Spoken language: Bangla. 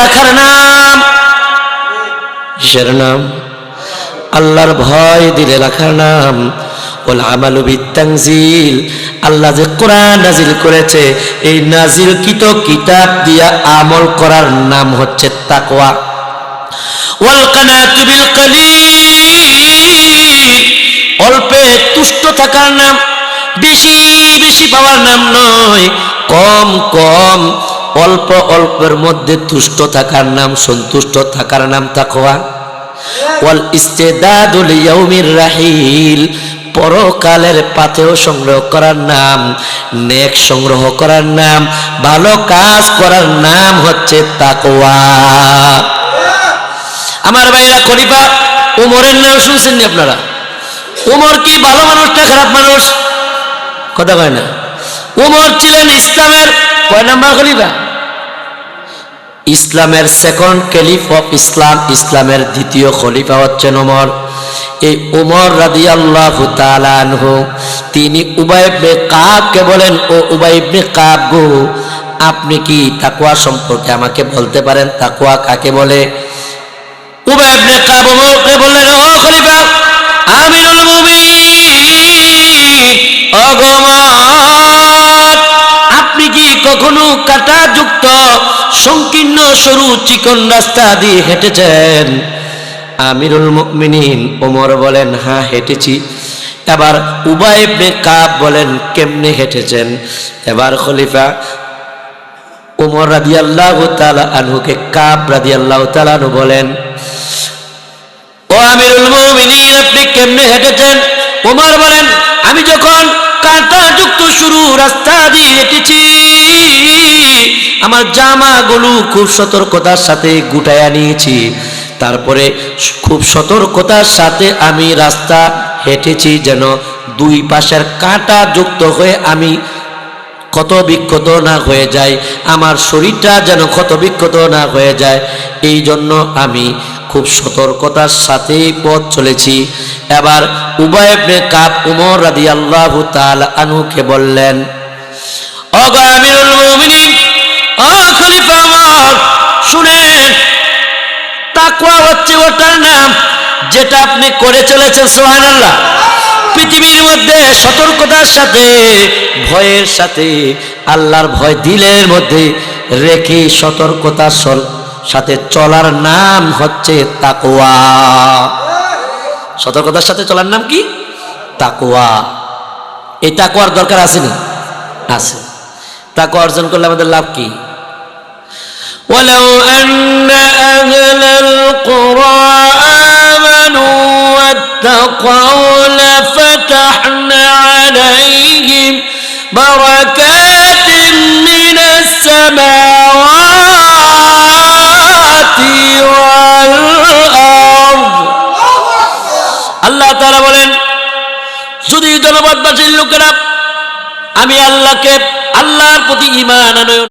রাখার নাম। কিসের নাম? আল্লাহর ভয় দিলে রাখার নাম। ওয়াল আমালু বিত্তানজিল, আল্লাহ যে কোরআন নাজিল করেছে এই নাজিলকৃত কিতাব দিয়া আমল করার নাম হচ্ছে তাকওয়া। ওয়াল কানাতু বিল কলিল, অল্পে তুষ্ট থাকার নাম, বেশি বেশি পাওয়ার নাম নয়, কম কম অল্প অল্পের মধ্যে তুষ্ট থাকার নাম, সন্তুষ্ট থাকার নাম তাকওয়া। ওয়াল ইস্তিদাদু লিয়াউমির রাহিল, পরকালের পাথেয় সংগ্রহ করার নাম, নেক সংগ্রহ করার নাম, ভালো কাজ করার নাম হচ্ছে তাকওয়া। আমার ভাইরা, খলিফা উমরের নাম শুনছেন নি আপনারা? উমর কি ভালো মানুষ না খারাপ মানুষ? কথা কয় না। উমর ছিলেন ইসলামের কয় নাম্বার খলিফা? ইসলামের সেকেন্ড ক্যালিফ অফ ইসলাম, ইসলামের দ্বিতীয় খলিফা হচ্ছেন ওমর। এই ওমর রাদিয়াল্লাহু তাআলা আনহু তিনি উবাই ইবনে কাবকে বলেন, ও উবাই ইবনে কাব গো, আপনি কি তাকওয়া সম্পর্কে আমাকে বলতে পারেন? তাকওয়া কাকে বলে? উবাই ইবনে কাব ওমরকে বললেন, ও খলিফা, আমিরুল মুমিনিন, ও ওমর, আপনি কি কখনো কাঁটাযুক্ত সংকীর্ণ সরু চিকন রাস্তা দিয়ে হেঁটেছেন? আমিরুল মুমিনিন ওমর বলেন, হ্যাঁ হেঁটেছি। এবার উবাই ইবনে কাব বলেন, কেমনে হেঁটেছেন? এবার খলিফা ওমর রাদিয়াল্লাহু তাআলা আনহুকে কাব রাদিয়াল্লাহু তাআলা আনহু বলেন, ও আমিরুল মুমিনিন, আপনি কেমনে হেঁটেছেন? ওমর বলেন, আমি যখন কাঁটাযুক্ত সরু রাস্তা দিয়ে হেঁটেছি, আমার জামাগুলো খুব সতর্কতার সাথে গুটাইয়া নিয়েছি, তারপরে খুব সতর্কতার সাথে আমি রাস্তা হেঁটেছি যেন দুই পাশের কাঁটা যুক্ত হয়ে আমি ক্ষত বিক্ষত না হয়ে যায়, আমার শরীরটা যেন ক্ষত বিক্ষত না হয়ে যায়, এই জন্য আমি খুব সতর্কতার সাথে পথ চলেছি। এবার উবাই ইবনে কাব ওমর রাদিয়াল্লাহু তাআলা আনহুকে বললেন, ও আমিরুল মুমিনিন, ও খলিফা ওমর, শুনেন, তাকওয়া হচ্ছে ওটার নাম যেটা আপনি করে চলেছেন, সুবহানাল্লাহ। পৃথিবীর মধ্যে সতর্কতার সাথে, ভয়ের সাথে, আল্লাহর ভয় দিলের মধ্যে রেখে সতর্কতার সাথে চলার নাম হচ্ছে তাকওয়া। সতর্কতার সাথে চলার নাম কি? তাকওয়া। এই তাকওয়ার দরকার আছে না? আছে। তাকওয়া অর্জন করলে আমাদের লাভ কি? ওয়ালাউ আন্না আহলাল কুরা আমানু ওয়াত্তাকাউ লাফাতাহনা আলাইহিম বারাকাতিন মিনাস সামাওয়াতি ওয়াল আরদ। আল্লাহ তাআলা বলেন, যদি জনপদবাসীর লোকেরা আমি আল্লাহর প্রতি ঈমান আনয়